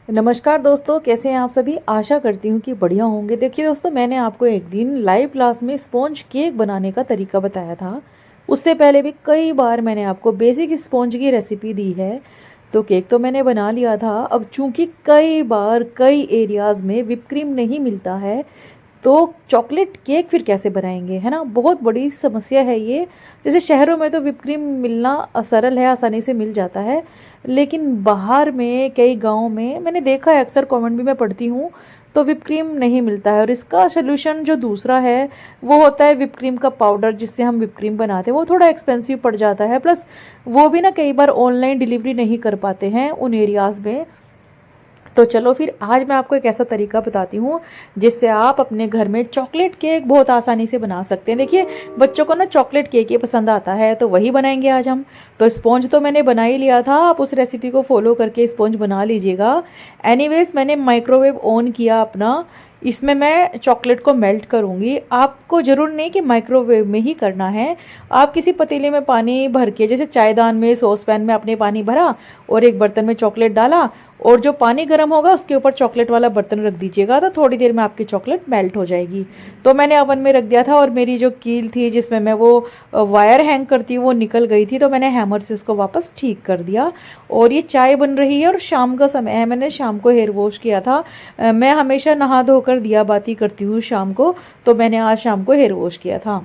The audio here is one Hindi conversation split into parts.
नमस्कार दोस्तों, कैसे हैं आप सभी। आशा करती हूँ कि बढ़िया होंगे। देखिए दोस्तों, मैंने आपको एक दिन लाइव क्लास में स्पॉन्ज केक बनाने का तरीका बताया था। उससे पहले भी कई बार मैंने आपको बेसिक स्पॉन्ज की रेसिपी दी है। तो केक तो मैंने बना लिया था। अब चूंकि कई बार कई एरियाज़ में whipped क्रीम नहीं मिलता है, तो चॉकलेट केक फिर कैसे बनाएंगे, है ना। बहुत बड़ी समस्या है ये। जैसे शहरों में तो whipped क्रीम मिलना सरल है, आसानी से मिल जाता है। लेकिन बाहर में कई गाँव में मैंने देखा है, अक्सर कमेंट भी मैं पढ़ती हूँ, तो whipped क्रीम नहीं मिलता है। और इसका सोल्यूशन जो दूसरा है वो होता है whipped क्रीम का पाउडर, जिससे हम whipped क्रीम बनाते हैं। वो थोड़ा एक्सपेंसिव पड़ जाता है, प्लस वो भी ना कई बार ऑनलाइन डिलीवरी नहीं कर पाते हैं उन एरियाज़ में। तो चलो फिर आज मैं आपको एक ऐसा तरीका बताती हूँ जिससे आप अपने घर में चॉकलेट केक बहुत आसानी से बना सकते हैं। देखिए, बच्चों को ना चॉकलेट केक ही पसंद आता है, तो वही बनाएंगे आज हम। तो स्पॉन्ज तो मैंने बना ही लिया था, आप उस रेसिपी को फॉलो करके स्पॉन्ज बना लीजिएगा। एनीवेज, मैंने माइक्रोवेव ऑन किया अपना। इसमें मैं चॉकलेट को मेल्ट करूँगी। आपको ज़रूर नहीं कि माइक्रोवेव में ही करना है। आप किसी पतीले में पानी भर के, जैसे चायदान में, सॉस पैन में आपने पानी भरा और एक बर्तन में चॉकलेट डाला, और जो पानी गर्म होगा उसके ऊपर चॉकलेट वाला बर्तन रख दीजिएगा, तो थोड़ी देर में आपकी चॉकलेट मेल्ट हो जाएगी। तो मैंने ओवन में रख दिया था, और मेरी जो कील थी जिसमें मैं वो वायर हैंग करती हूँ वो निकल गई थी, तो मैंने हैमर से उसको वापस ठीक कर दिया। और ये चाय बन रही है और शाम का समय है। मैंने शाम को हेयर वॉश किया था। मैं हमेशा नहा धोकर दिया बाती करती हूँ शाम को, तो मैंने आज शाम को हेयर वॉश किया था।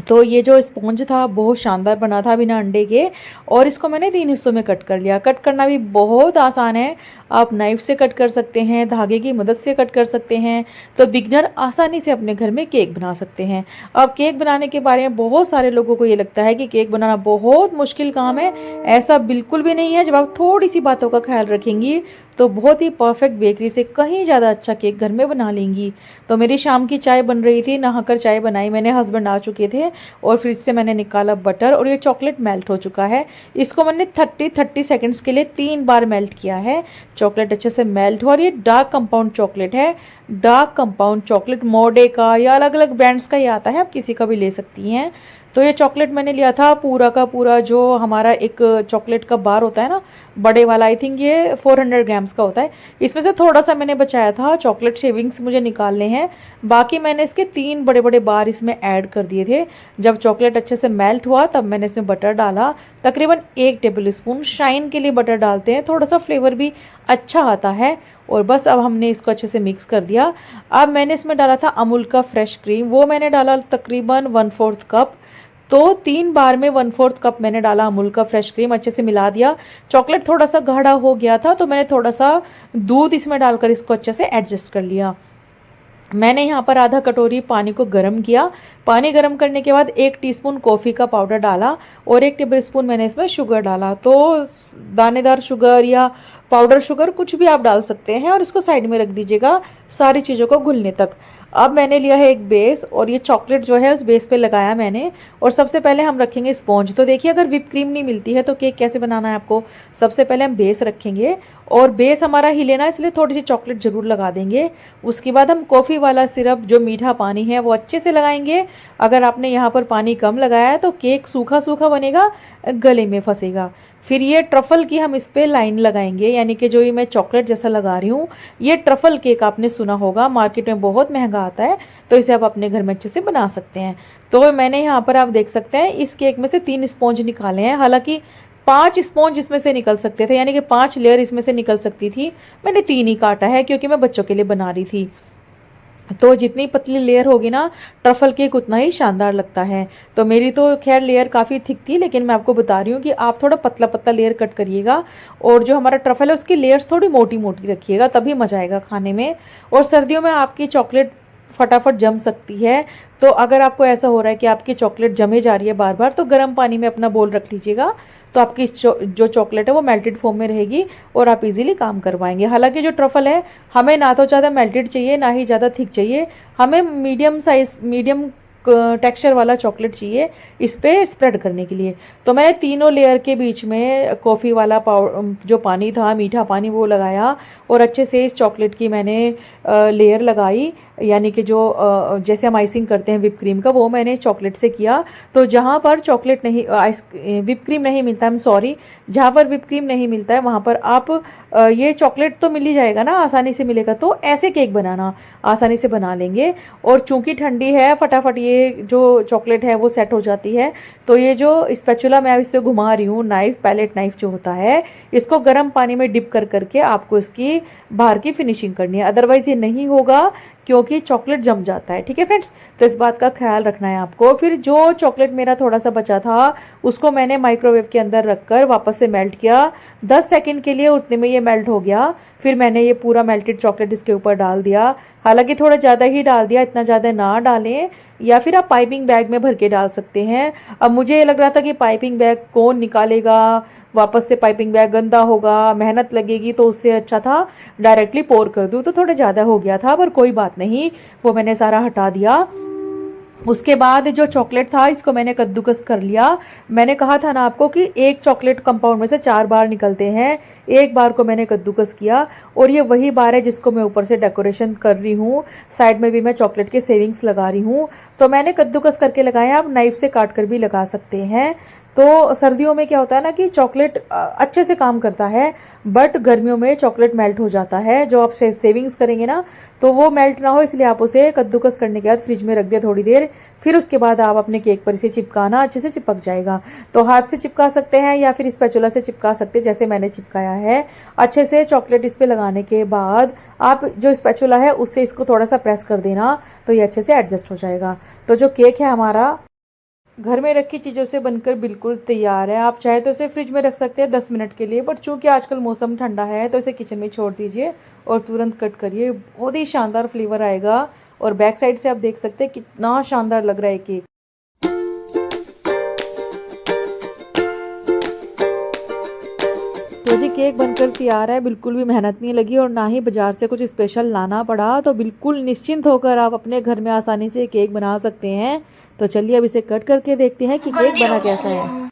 तो ये जो स्पॉन्ज था बहुत शानदार बना था बिना अंडे के। और इसको मैंने 3 हिस्सों में कट कर लिया। कट करना भी बहुत आसान है। आप नाइफ से कट कर सकते हैं, धागे की मदद से कट कर सकते हैं। तो बिगनर आसानी से अपने घर में केक बना सकते हैं। अब केक बनाने के बारे में बहुत सारे लोगों को ये लगता है कि केक बनाना बहुत मुश्किल काम है। ऐसा बिल्कुल भी नहीं है। जब आप थोड़ी सी बातों का ख्याल रखेंगी तो बहुत ही परफेक्ट बेकरी से कहीं ज़्यादा अच्छा केक घर में बना लेंगी। तो मेरी शाम की चाय बन रही थी, नहाकर चाय बनाई मैंने, हस्बैंड आ चुके थे, और फ्रिज से मैंने निकाला बटर, और ये चॉकलेट मेल्ट हो चुका है। इसको मैंने 30 सेकंड्स के लिए 3 बार मेल्ट किया है। चॉकलेट अच्छे से मेल्ट हुआ। और ये डार्क कंपाउंड चॉकलेट है। डार्क कंपाउंड चॉकलेट मोडे का या अलग अलग ब्रांड्स का ही आता है, आप किसी का भी ले सकती हैं। तो ये चॉकलेट मैंने लिया था पूरा का पूरा, जो हमारा एक चॉकलेट का बार होता है ना, बड़े वाला, आई थिंक ये 400 ग्राम्स का होता है। इसमें से थोड़ा सा मैंने बचाया था, चॉकलेट शेविंग्स मुझे निकालने हैं। बाकी मैंने इसके 3 बड़े बड़े बार इसमें ऐड कर दिए थे। जब चॉकलेट अच्छे से मेल्ट हुआ तब मैंने इसमें बटर डाला, तकरीबन 1 टेबल स्पून। शाइन के लिए बटर डालते हैं, थोड़ा सा फ्लेवर भी अच्छा आता है। और बस अब हमने इसको अच्छे से मिक्स कर दिया। अब मैंने इसमें डाला था अमूल का फ्रेश क्रीम, वो मैंने डाला तकरीबन 1/4 कप। तो 3 बार में 1/4 कप मैंने डाला अमूल का फ्रेश क्रीम, अच्छे से मिला दिया। चॉकलेट थोड़ा सा गाढ़ा हो गया था, तो मैंने थोड़ा सा दूध इसमें डालकर इसको अच्छे से एडजस्ट कर लिया। मैंने यहाँ पर आधा कटोरी पानी को गर्म किया। पानी गर्म करने के बाद 1 टीस्पून कॉफ़ी का पाउडर डाला, और 1 टेबल स्पून मैंने इसमें शुगर डाला। तो दानेदार शुगर या पाउडर शुगर कुछ भी आप डाल सकते हैं, और इसको साइड में रख दीजिएगा सारी चीज़ों को घुलने तक। अब मैंने लिया है एक बेस, और ये चॉकलेट जो है उस बेस पे लगाया मैंने। और सबसे पहले हम रखेंगे स्पॉन्ज। तो देखिए, अगर whipped क्रीम नहीं मिलती है तो केक कैसे बनाना है आपको। सबसे पहले हम बेस रखेंगे, और बेस हमारा हिले ना, इसलिए थोड़ी सी चॉकलेट ज़रूर लगा देंगे। उसके बाद हम कॉफ़ी वाला सिरप, जो मीठा पानी है, वो अच्छे से लगाएंगे। अगर आपने यहाँ पर पानी कम लगाया है तो केक सूखा सूखा बनेगा, गले में फंसेगा। फिर ये ट्रफल की हम इस पर लाइन लगाएंगे, यानी कि जो ये मैं चॉकलेट जैसा लगा रही हूँ, ये ट्रफल केक आपने सुना होगा, मार्केट में बहुत महंगा आता है। तो इसे आप अपने घर में अच्छे से बना सकते हैं। तो मैंने यहाँ पर आप देख सकते हैं इस केक में से 3 स्पॉन्ज निकाले हैं। हालांकि 5 स्पॉन्ज इसमें से निकल सकते थे, यानी कि 5 लेयर इसमें से निकल सकती थी। मैंने 3 ही काटा है क्योंकि मैं बच्चों के लिए बना रही थी। तो जितनी पतली लेयर होगी ना, ट्रफल केक उतना ही शानदार लगता है। तो मेरी तो खैर लेयर काफ़ी थिक थी, लेकिन मैं आपको बता रही हूँ कि आप थोड़ा पतला पतला लेयर कट करिएगा। और जो हमारा ट्रफल है उसकी लेयर्स थोड़ी मोटी मोटी रखिएगा, तभी मजा आएगा खाने में। और सर्दियों में आपकी चॉकलेट फटाफट जम सकती है। तो अगर आपको ऐसा हो रहा है कि आपकी चॉकलेट जमे जा रही है बार बार, तो गर्म पानी में अपना बोल रख लीजिएगा। तो आपकी जो चॉकलेट है वो मेल्टेड फॉर्म में रहेगी, और आप इजीली काम करवाएंगे। हालांकि जो ट्रफल है, हमें ना तो ज़्यादा मेल्टेड चाहिए ना ही ज़्यादा थिक चाहिए। हमें मीडियम साइज, मीडियम टेक्सचर वाला चॉकलेट चाहिए इस पे स्प्रेड करने के लिए। तो मैंने तीनों लेयर के बीच में कॉफ़ी वाला जो पानी था, मीठा पानी, वो लगाया और अच्छे से इस चॉकलेट की मैंने लेयर लगाई, यानी कि जो जैसे हम आइसिंग करते हैं विप क्रीम का, वो मैंने चॉकलेट से किया। तो जहाँ पर चॉकलेट नहीं विप क्रीम नहीं मिलता है, सॉरी, जहाँ पर विप क्रीम नहीं मिलता है वहाँ पर आप ये चॉकलेट तो मिल ही जाएगा ना, आसानी से मिलेगा। तो ऐसे केक बनाना आसानी से बना लेंगे। और चूंकि ठंडी है, फटाफट ये जो चॉकलेट है वो सेट हो जाती है। तो ये जो स्पैचुला मैं इस पर घुमा रही हूँ, नाइफ, पैलेट नाइफ जो होता है, इसको गर्म पानी में डिप कर करके आपको इसकी बाहर की फिनिशिंग करनी है, अदरवाइज ये नहीं होगा क्योंकि चॉकलेट जम जाता है। ठीक है फ्रेंड्स, तो इस बात का ख्याल रखना है आपको। फिर जो चॉकलेट मेरा थोड़ा सा बचा था उसको मैंने माइक्रोवेव के अंदर रखकर वापस से मेल्ट किया 10 सेकंड के लिए, उतने में ये मेल्ट हो गया। फिर मैंने ये पूरा मेल्टेड चॉकलेट इसके ऊपर डाल दिया, हालांकि थोड़ा ज़्यादा ही डाल दिया, इतना ज़्यादा ना डालें, या फिर आप पाइपिंग बैग में भर के डाल सकते हैं। अब मुझे ये लग रहा था कि पाइपिंग बैग कौन निकालेगा, वापस से पाइपिंग बैग गंदा होगा, मेहनत लगेगी, तो उससे अच्छा था डायरेक्टली पोर कर दूँ। तो थोड़ा ज़्यादा हो गया था, पर कोई बात नहीं, वो मैंने सारा हटा दिया। उसके बाद जो चॉकलेट था इसको मैंने कद्दूकस कर लिया। मैंने कहा था ना आपको कि एक चॉकलेट कंपाउंड में से 4 बार निकलते हैं, एक बार को मैंने कद्दूकस किया, और ये वही बार है जिसको मैं ऊपर से डेकोरेशन कर रही हूँ। साइड में भी मैं चॉकलेट के सेविंग्स लगा रही हूँ। तो मैंने कद्दूकस करके लगाया, आप नाइफ से काट कर भी लगा सकते हैं। तो सर्दियों में क्या होता है ना कि चॉकलेट अच्छे से काम करता है, बट गर्मियों में चॉकलेट मेल्ट हो जाता है। जो आप सेविंग्स करेंगे ना, तो वो मेल्ट ना हो, इसलिए आप उसे कद्दूकस करने के बाद फ्रिज में रख दिया थोड़ी देर। फिर उसके बाद आप अपने केक पर इसे चिपकाना, अच्छे से चिपक जाएगा। तो हाथ से चिपका सकते हैं या फिर स्पैचुला से चिपका सकते हैं, जैसे मैंने चिपकाया है। अच्छे से चॉकलेट इस पर लगाने के बाद आप जो स्पैचुला है उससे इसको थोड़ा सा प्रेस कर देना, तो ये अच्छे से एडजस्ट हो जाएगा। तो जो केक है हमारा घर में रखी चीज़ों से बनकर बिल्कुल तैयार है। आप चाहे तो इसे फ्रिज में रख सकते हैं 10 मिनट के लिए, बट चूंकि आजकल मौसम ठंडा है तो इसे किचन में छोड़ दीजिए और तुरंत कट करिए, बहुत ही शानदार फ्लेवर आएगा। और बैक साइड से आप देख सकते हैं कितना शानदार लग रहा है केक। तो जी केक बनकर तैयार है, बिल्कुल भी मेहनत नहीं लगी और ना ही बाजार से कुछ स्पेशल लाना पड़ा। तो बिल्कुल निश्चिंत होकर आप अपने घर में आसानी से केक बना सकते हैं। तो चलिए अब इसे कट करके देखते हैं कि केक बना कैसा है।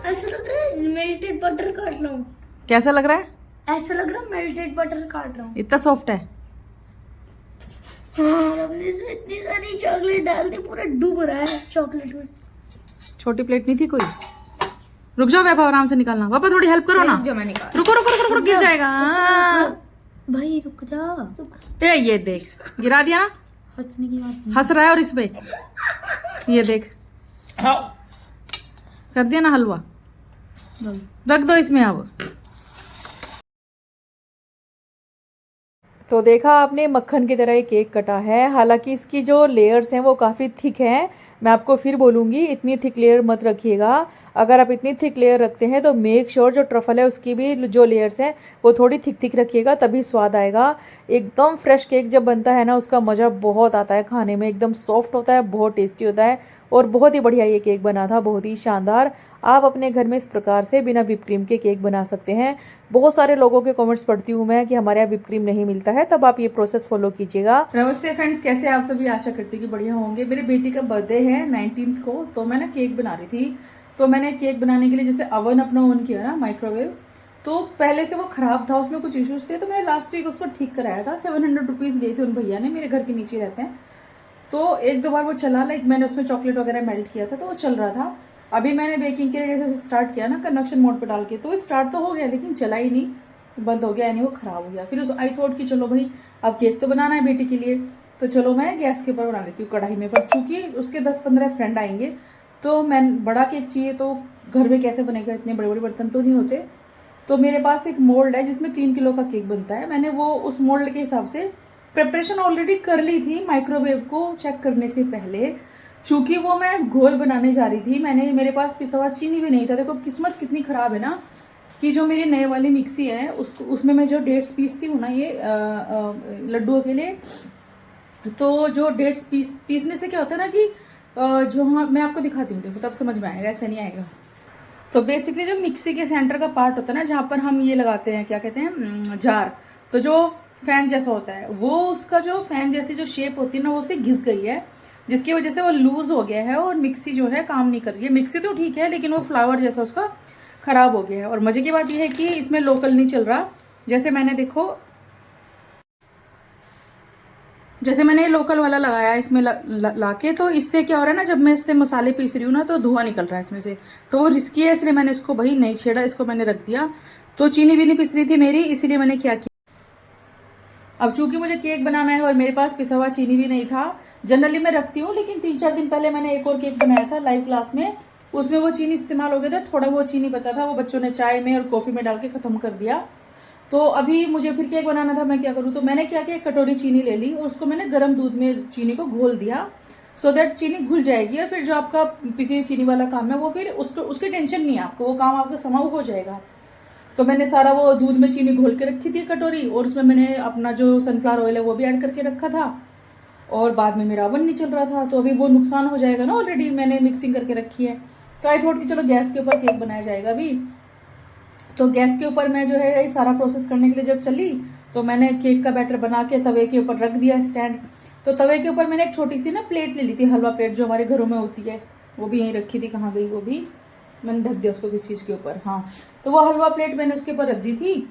ऐसा लग रहा है मेल्टेड बटर काट रहा हूँ। कैसा लग रहा है? ऐसा लग रहा है मेल्टेड बटर काट रहा हूँ। इतना सॉफ्ट है। हाँ, हमने इसमें इतनी सारी चॉकलेट डाल दी, पूरा डूब रहा है चॉकलेट में। छोटी प्लेट नहीं थी कोई? रुक जाओ वैभव, आराम से निकालना। पापा थोड़ी हेल्प करो ना। रुको रुको रुको रुको, गिर जाएगा। भाई रुक जा। ए ये देख, गिरा दिया ना। हंसने की बात नहीं। हंस रहा है और इसमें ये देख कर दिया ना हलवा। रख दो इसमें अब। तो देखा आपने, मक्खन की तरह ये केक कटा है। हालांकि इसकी जो लेयर्स हैं वो काफ़ी थिक हैं। मैं आपको फिर बोलूँगी इतनी थिक लेयर मत रखिएगा। अगर आप इतनी थिक लेयर रखते हैं तो मेक श्योर जो ट्रफल है उसकी भी जो लेयर्स हैं वो थोड़ी थिक थिक रखिएगा, तभी स्वाद आएगा। एकदम फ्रेश केक जब बनता है ना उसका मज़ा बहुत आता है खाने में, एकदम सॉफ्ट होता है, बहुत टेस्टी होता है और बहुत ही बढ़िया ये केक बना था, बहुत ही शानदार। आप अपने घर में इस प्रकार से बिना व्हिप क्रीम के केक बना सकते हैं। बहुत सारे लोगों के कमेंट्स पढ़ती हूँ मैं कि हमारे यहाँ व्हिप क्रीम नहीं मिलता है, तब आप ये प्रोसेस फॉलो कीजिएगा। नमस्ते फ्रेंड्स, कैसे आप सभी? आशा करती हूँ कि बढ़िया होंगे। मेरी बेटी का बर्थडे है 19 को, तो मैं ना केक बना रही थी। तो मैंने केक बनाने के लिए जैसे अवन अपना ऑन किया ना, माइक्रोवेव, तो पहले से वो ख़राब था, उसमें कुछ इश्यूज थे। तो मैंने लास्ट वीक उसको ठीक कराया था। 700 रुपीज़ लिए थे उन भैया ने, मेरे घर के नीचे रहते हैं। तो एक दो बार वो चला, लाइक मैंने उसमें चॉकलेट वगैरह मेल्ट किया था तो वो चल रहा था। अभी मैंने बेकिंग के लिए जैसे स्टार्ट किया ना कन्वेक्शन मोड पे डाल के, तो स्टार्ट तो हो गया लेकिन चला ही नहीं, बंद हो गया, यानी वो ख़राब हो गया। फिर उस आई थॉट कि चलो भाई अब केक तो बनाना है बेटी के लिए, तो चलो मैं गैस के ऊपर बना लेती हूँ कढ़ाई में। पर चूँकि उसके 10-15 फ्रेंड आएंगे तो मैं बड़ा केक चाहिए, तो घर में कैसे बनेगा, इतने बड़े बड़े बर्तन तो नहीं होते। तो मेरे पास एक मोल्ड है जिसमें 3 किलो का केक बनता है। मैंने वो उस मोल्ड के हिसाब से प्रिपरेशन ऑलरेडी कर ली थी माइक्रोवेव को चेक करने से पहले। चूंकि वो मैं घोल बनाने जा रही थी, मेरे पास पिसा हुआ चीनी भी नहीं था। देखो किस्मत कितनी ख़राब है ना, कि जो मेरी नए वाली मिक्सी है उसमें मैं जो डेट्स पीसती हूँ ना ये लड्डुओं के लिए, तो जो डेट्स पीसने से क्या होता है ना कि जो मैं आपको दिखाती हूँ, देखो तब समझ में आएगा, ऐसे नहीं आएगा। तो बेसिकली जो मिक्सी के सेंटर का पार्ट होता है ना, जहाँ पर हम ये लगाते हैं, क्या कहते हैं, जार, तो जो फैन जैसा होता है, वो उसका जो फैन जैसी जो शेप होती है ना, वो उससे घिस गई है, जिसकी वजह से वो लूज हो गया है और मिक्सी जो है काम नहीं कर रही है। मिक्सी तो ठीक है, लेकिन वो फ्लावर जैसा उसका खराब हो गया है। और मजे की बात यह है कि इसमें लोकल नहीं चल रहा। जैसे मैंने देखो, जैसे मैंने ये लोकल वाला लगाया इसमें लाके, तो इससे क्या हो रहा है ना, जब मैं इससे मसाले पीस रही हूँ ना, तो धुआं निकल रहा है इसमें से, तो वो रिस्की है, इसलिए मैंने इसको भाई नहीं छेड़ा, इसको मैंने रख दिया। तो चीनी भी नहीं पिस रही थी मेरी, इसीलिए मैंने क्या किया, अब चूंकि मुझे केक बनाना है और मेरे पास पिसा हुआ चीनी भी नहीं था, जनरली मैं रखती हूँ, लेकिन 3-4 दिन पहले मैंने एक और केक बनाया था लाइव क्लास में, उसमें वो चीनी इस्तेमाल हो गया था, थोड़ा वो चीनी बचा था, वो बच्चों ने चाय में और कॉफ़ी में डाल के ख़त्म कर दिया। तो अभी मुझे फिर केक बनाना था, मैं क्या करूँ, तो मैंने क्या किया, एक कटोरी चीनी ले ली और उसको मैंने गर्म दूध में चीनी को घोल दिया, सो दैट चीनी घुल जाएगी, और फिर जो आपका पिसी चीनी वाला काम है वो फिर उसकी टेंशन नहीं है आपको, वो काम आपका समाप्त हो जाएगा। तो मैंने सारा वो दूध में चीनी घोल के रखी थी कटोरी, और उसमें मैंने अपना जो सनफ्लावर ऑयल है वो भी ऐड करके रखा था, और बाद में मेरा ओवन नहीं चल रहा था, तो अभी वो नुकसान हो जाएगा ना, ऑलरेडी मैंने मिक्सिंग करके रखी है। तो आई थॉट कि चलो गैस के ऊपर केक बनाया जाएगा अभी। तो गैस के ऊपर मैं जो है ये सारा प्रोसेस करने के लिए जब चली, तो मैंने केक का बैटर बना के तवे के ऊपर रख दिया स्टैंड। तो तवे के ऊपर मैंने एक छोटी सी ना प्लेट ले ली थी, हलवा प्लेट जो हमारे घरों में होती है, वो भी यहीं रखी थी, कहाँ गई वो भी, मैंने ढक दिया उसको किसी चीज़ के ऊपर, हाँ। तो वो हलवा प्लेट मैंने उसके ऊपर रख दी थी,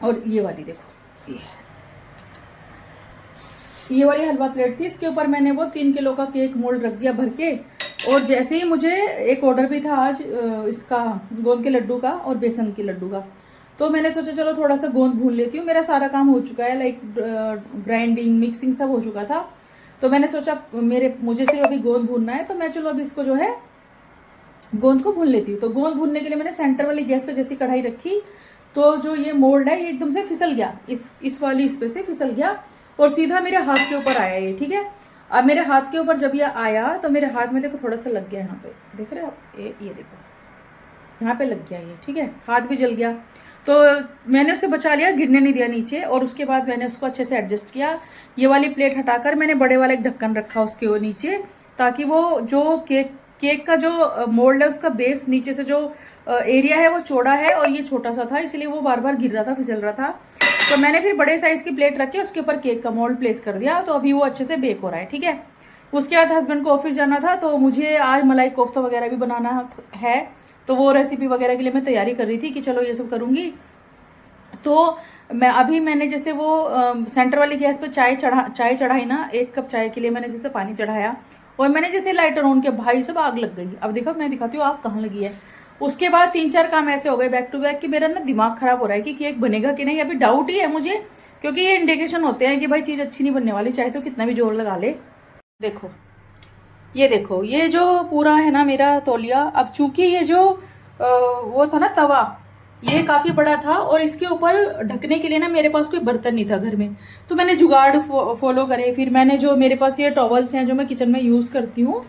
और ये वाली देखो, ये वाली हलवा प्लेट थी, इसके ऊपर मैंने वो 3 किलो का केक मोल्ड रख दिया भर के। और जैसे ही मुझे एक ऑर्डर भी था आज इसका गोंद के लड्डू का और बेसन के लड्डू का, तो मैंने सोचा चलो थोड़ा सा गोंद भून लेती हूँ, मेरा सारा काम हो चुका है, लाइक ग्राइंडिंग मिक्सिंग सब हो चुका था। तो मैंने सोचा मुझे सिर्फ अभी गोंद भूनना है, तो मैं चलो अभी इसको जो है गोंद को भून लेती हूँ। तो गोंद भूनने के लिए मैंने सेंटर वाली गैस पे जैसी कढ़ाई रखी, तो जो ये मोल्ड है ये एकदम से फिसल गया, इस वाली इस पे से फिसल गया और सीधा मेरे हाथ के ऊपर आया ये, ठीक है। अब मेरे हाथ के ऊपर जब ये आया, तो मेरे हाथ में देखो थोड़ा सा लग गया, यहाँ पे देख रहे हो आप, ये देखो यहाँ पे लग गया ये, ठीक है, हाथ भी जल गया। तो मैंने उसे बचा लिया, गिरने नहीं दिया नीचे, और उसके बाद मैंने उसको अच्छे से एडजस्ट किया। ये वाली प्लेट हटाकर मैंने बड़े वाला एक ढक्कन रखा उसके वो नीचे, ताकि वो जो केक का जो मोल्ड है उसका बेस नीचे से जो एरिया है वो चौड़ा है, और ये छोटा सा था, इसलिए वो बार बार गिर रहा था, फिसल रहा था। तो मैंने फिर बड़े साइज की प्लेट रख के उसके ऊपर केक का मोल्ड प्लेस कर दिया। तो अभी वो अच्छे से बेक हो रहा है, ठीक है। उसके बाद हस्बैंड को ऑफिस जाना था, तो मुझे आज मलाई कोफ्ता वगैरह भी बनाना है, तो वो रेसिपी वगैरह के लिए मैं तैयारी कर रही थी कि चलो ये सब करूँगी। तो मैंने जैसे वो सेंटर वाली गैस पे चाय चढ़ाई ना, 1 कप चाय के लिए मैंने जैसे पानी चढ़ाया, और मैंने जैसे लाइटर ऑन किया, भाई सब आग लग गई। अब देखो मैं दिखाती हूँ आग कहाँ लगी है। उसके बाद 3-4 काम ऐसे हो गए बैक टू बैक कि मेरा ना दिमाग खराब हो रहा है कि केक बनेगा कि नहीं। अभी डाउट ही है मुझे, क्योंकि ये इंडिकेशन होते हैं कि भाई चीज़ अच्छी नहीं बनने वाली, चाहे तो कितना भी जोर लगा ले। देखो ये जो पूरा है ना मेरा तौलिया, अब चूंकि ये जो वो था ना तवा, ये काफ़ी बड़ा था, और इसके ऊपर ढकने के लिए ना मेरे पास कोई बर्तन नहीं था घर में, तो मैंने जुगाड़ फॉलो करे। फिर मैंने जो मेरे पास ये टॉवल्स हैं जो मैं किचन में यूज़ करती हूँ,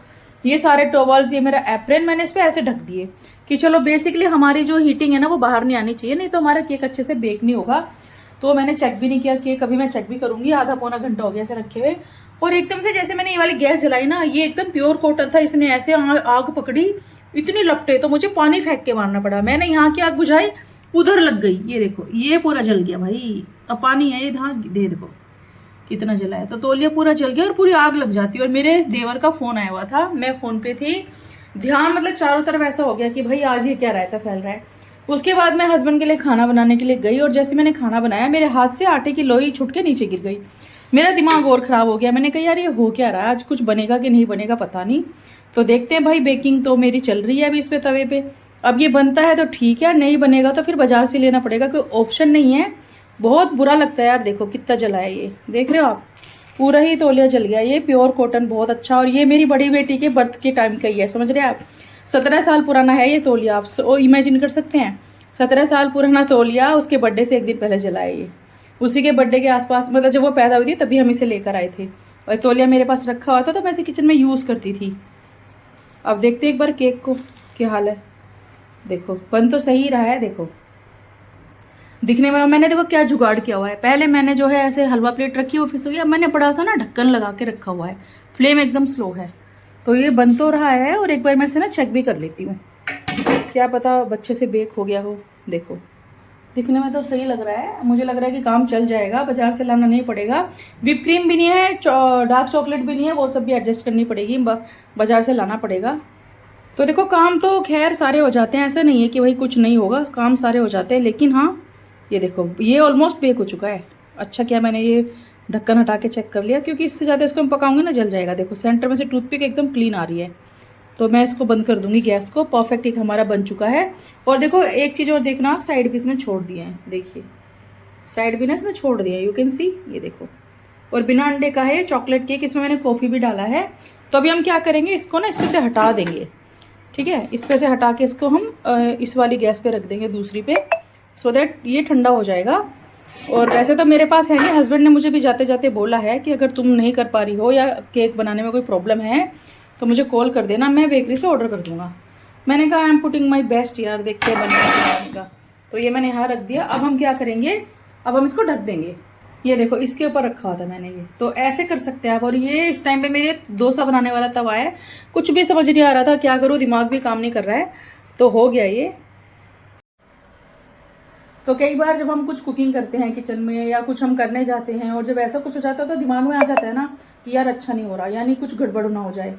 ये सारे टॉवल्स, ये मेरा एप्रन, मैंने इस पर ऐसे ढक दिए कि चलो बेसिकली हमारी जो हीटिंग है ना वो बाहर नहीं आनी चाहिए, नहीं तो हमारा केक अच्छे से बेक नहीं होगा। तो मैंने चेक भी नहीं किया केक, अभी मैं चेक भी करूँगी, आधा पौना घंटा हो गया ऐसे रखे हुए। और एकदम से जैसे मैंने ये वाली गैस जलाई ना, ये एकदम प्योर कॉटन था, इसने ऐसे आग पकड़ी, इतनी लपटे, तो मुझे पानी फेंक के मारना पड़ा। मैंने यहाँ की आग बुझाई, उधर लग गई, ये देखो ये पूरा जल गया भाई। अब पानी है ये, यहाँ दे देखो कितना जला है, तो तौलिया पूरा जल गया और पूरी आग लग जाती। और मेरे देवर का फोन आया हुआ था, मैं फोन पे थी, ध्यान मतलब चारों तरफ ऐसा हो गया कि भाई आज ये क्या रायता फैल रहा है। उसके बाद मैं हस्बैंड के लिए खाना बनाने के लिए गई, और जैसे मैंने खाना बनाया मेरे हाथ से आटे की लोई छुट के नीचे गिर गई। मेरा दिमाग और ख़राब हो गया, मैंने कहा यार ये हो क्या रहा है, आज कुछ बनेगा कि नहीं बनेगा पता नहीं। तो देखते हैं भाई, बेकिंग तो मेरी चल रही है अभी इस पे तवे पे। अब ये बनता है तो ठीक है, नहीं बनेगा तो फिर बाजार से लेना पड़ेगा, कोई ऑप्शन नहीं है। बहुत बुरा लगता है यार, देखो कितना जला है ये, देख रहे हो आप, पूरा ही तौलिया जल गया। ये प्योर कॉटन बहुत अच्छा, और ये मेरी बड़ी बेटी के बर्थ के टाइम का ही है, समझ रहे हैं आप। 17 साल पुराना है ये तौलिया, आप इमेजिन कर सकते हैं। 17 साल पुराना तौलिया उसके बर्थडे से 1 दिन पहले जला है ये, उसी के बर्थडे के आसपास, मतलब जब वो पैदा हुई थी तभी हम इसे लेकर आए थे, और तौलिया मेरे पास रखा हुआ था, तो मैं इसे किचन में यूज़ करती थी। अब देखते हैं एक बार केक को क्या हाल है। देखो बन तो सही रहा है, देखो दिखने में। मैंने देखो क्या जुगाड़ किया हुआ है, पहले मैंने जो है ऐसे हलवा प्लेट रखी वो फिसल गया, मैंने बड़ा सा ना ढक्कन लगा के रखा हुआ है, फ्लेम एकदम स्लो है, तो ये बन तो रहा है। और एक बार मैं इसे ना चेक भी कर लेती हूँ। क्या पता बच्चे से बेक हो गया हो। देखो दिखने में तो सही लग रहा है, मुझे लग रहा है कि काम चल जाएगा, बाजार से लाना नहीं पड़ेगा। व्हिप क्रीम भी नहीं है, डार्क चॉकलेट भी नहीं है, वो सब भी एडजस्ट करनी पड़ेगी, बाजार से लाना पड़ेगा। तो देखो काम तो खैर सारे हो जाते हैं, ऐसा नहीं है कि भाई कुछ नहीं होगा, काम सारे हो जाते हैं। लेकिन हाँ ये देखो ये ऑलमोस्ट बेक हो चुका है। अच्छा क्या मैंने ये ढक्कन हटा के चेक कर लिया, क्योंकि इससे ज़्यादा इसको हम पकाऊंगे ना जल जाएगा। देखो सेंटर में से टूथपिक एकदम क्लीन आ रही है, तो मैं इसको बंद कर दूंगी गैस को। परफेक्ट एक हमारा बन चुका है। और देखो एक चीज़ और देखना आप, साइड पीस ने छोड़ दिए हैं, देखिए साइड भी ना इसने छोड़ दिया है, यू कैन सी, ये देखो। और बिना अंडे का है चॉकलेट केक, इसमें मैंने कॉफ़ी भी डाला है। तो अभी हम क्या करेंगे, इसको ना इसमें से हटा देंगे, ठीक है। इस पे से हटा के इसको हम इस वाली गैस पे रख देंगे, दूसरी पे, सो दैट ये ठंडा हो जाएगा। और वैसे तो मेरे पास है नहीं, हस्बैंड ने मुझे भी जाते जाते बोला है कि अगर तुम नहीं कर पा रही हो या केक बनाने में कोई प्रॉब्लम है तो मुझे कॉल कर देना, मैं बेकरी से ऑर्डर कर दूंगा। मैंने कहा I am putting my best यार, देखते हैं बनाने का। तो ये मैंने यहाँ रख दिया। अब हम क्या करेंगे, अब हम इसको ढक देंगे। ये देखो इसके ऊपर रखा हुआ था मैंने ये, तो ऐसे कर सकते हैं आप। और ये इस टाइम पे मेरे डोसा बनाने वाला तवा है, कुछ भी समझ नहीं आ रहा था क्या करूँ, दिमाग भी काम नहीं कर रहा है, तो हो गया ये। तो कई बार जब हम कुछ कुकिंग करते हैं किचन में या कुछ हम करने जाते हैं और जब ऐसा कुछ हो जाता है तो दिमाग में आ जाता है ना कि यार अच्छा नहीं हो रहा, यानी कुछ गड़बड़ ना हो जाए,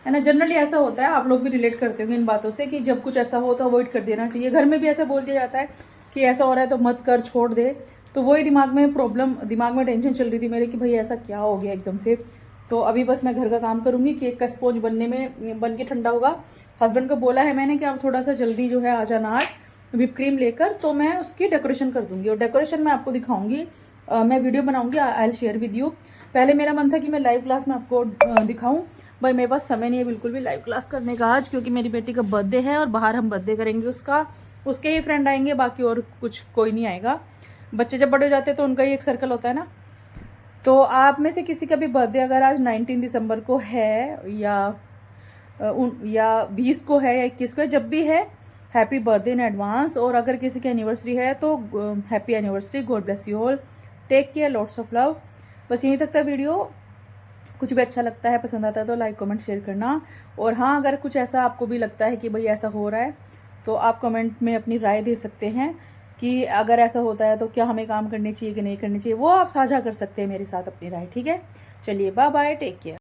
है ना। जनरली ऐसा होता है, आप लोग भी रिलेट करते होंगे इन बातों से कि जब कुछ ऐसा हो तो अवॉइड कर देना चाहिए। घर में भी ऐसा बोल दिया जाता है कि ऐसा हो रहा है तो मत कर, छोड़ दे। तो वही दिमाग में प्रॉब्लम, दिमाग में टेंशन चल रही थी मेरे कि भाई ऐसा क्या हो गया एकदम से। तो अभी बस मैं घर का काम करूँगी, केक का स्पॉन्ज बन के ठंडा होगा। हस्बैंड को बोला है मैंने कि आप थोड़ा सा जल्दी जो है आ जाना आज व्हिप क्रीम लेकर, तो मैं उसकी डेकोरेशन कर दूंगी। और डेकोरेशन मैं आपको दिखाऊंगी, मैं वीडियो बनाऊंगी, I will share with you. पहले मेरा मन था कि मैं लाइव क्लास में आपको दिखाऊं, भाई मेरे पास समय नहीं है बिल्कुल भी लाइव क्लास करने का आज, क्योंकि मेरी बेटी का बर्थडे है और बाहर हम बर्थडे करेंगे उसका, उसके ही फ्रेंड आएंगे, बाकी और कुछ कोई नहीं आएगा। बच्चे जब बड़े हो जाते हैं तो उनका ही एक सर्कल होता है ना। तो आप में से किसी का भी बर्थडे अगर आज 19 दिसंबर को है या 20 को है या 21 को है, जब भी है हैप्पी बर्थडे इन एडवांस। और अगर किसी की एनिवर्सरी है तो happy anniversary, God bless you all, take care, lots of love. बस यहीं तक था वीडियो। कुछ भी अच्छा लगता है, पसंद आता है तो लाइक कमेंट शेयर करना। और हाँ अगर कुछ ऐसा आपको भी लगता है कि भाई ऐसा हो रहा है तो आप कमेंट में अपनी राय दे सकते हैं कि अगर ऐसा होता है तो क्या हमें काम करनी चाहिए कि नहीं करनी चाहिए, वो आप साझा कर सकते हैं मेरे साथ अपनी राय, ठीक है। चलिए बाय बाय, टेक केयर।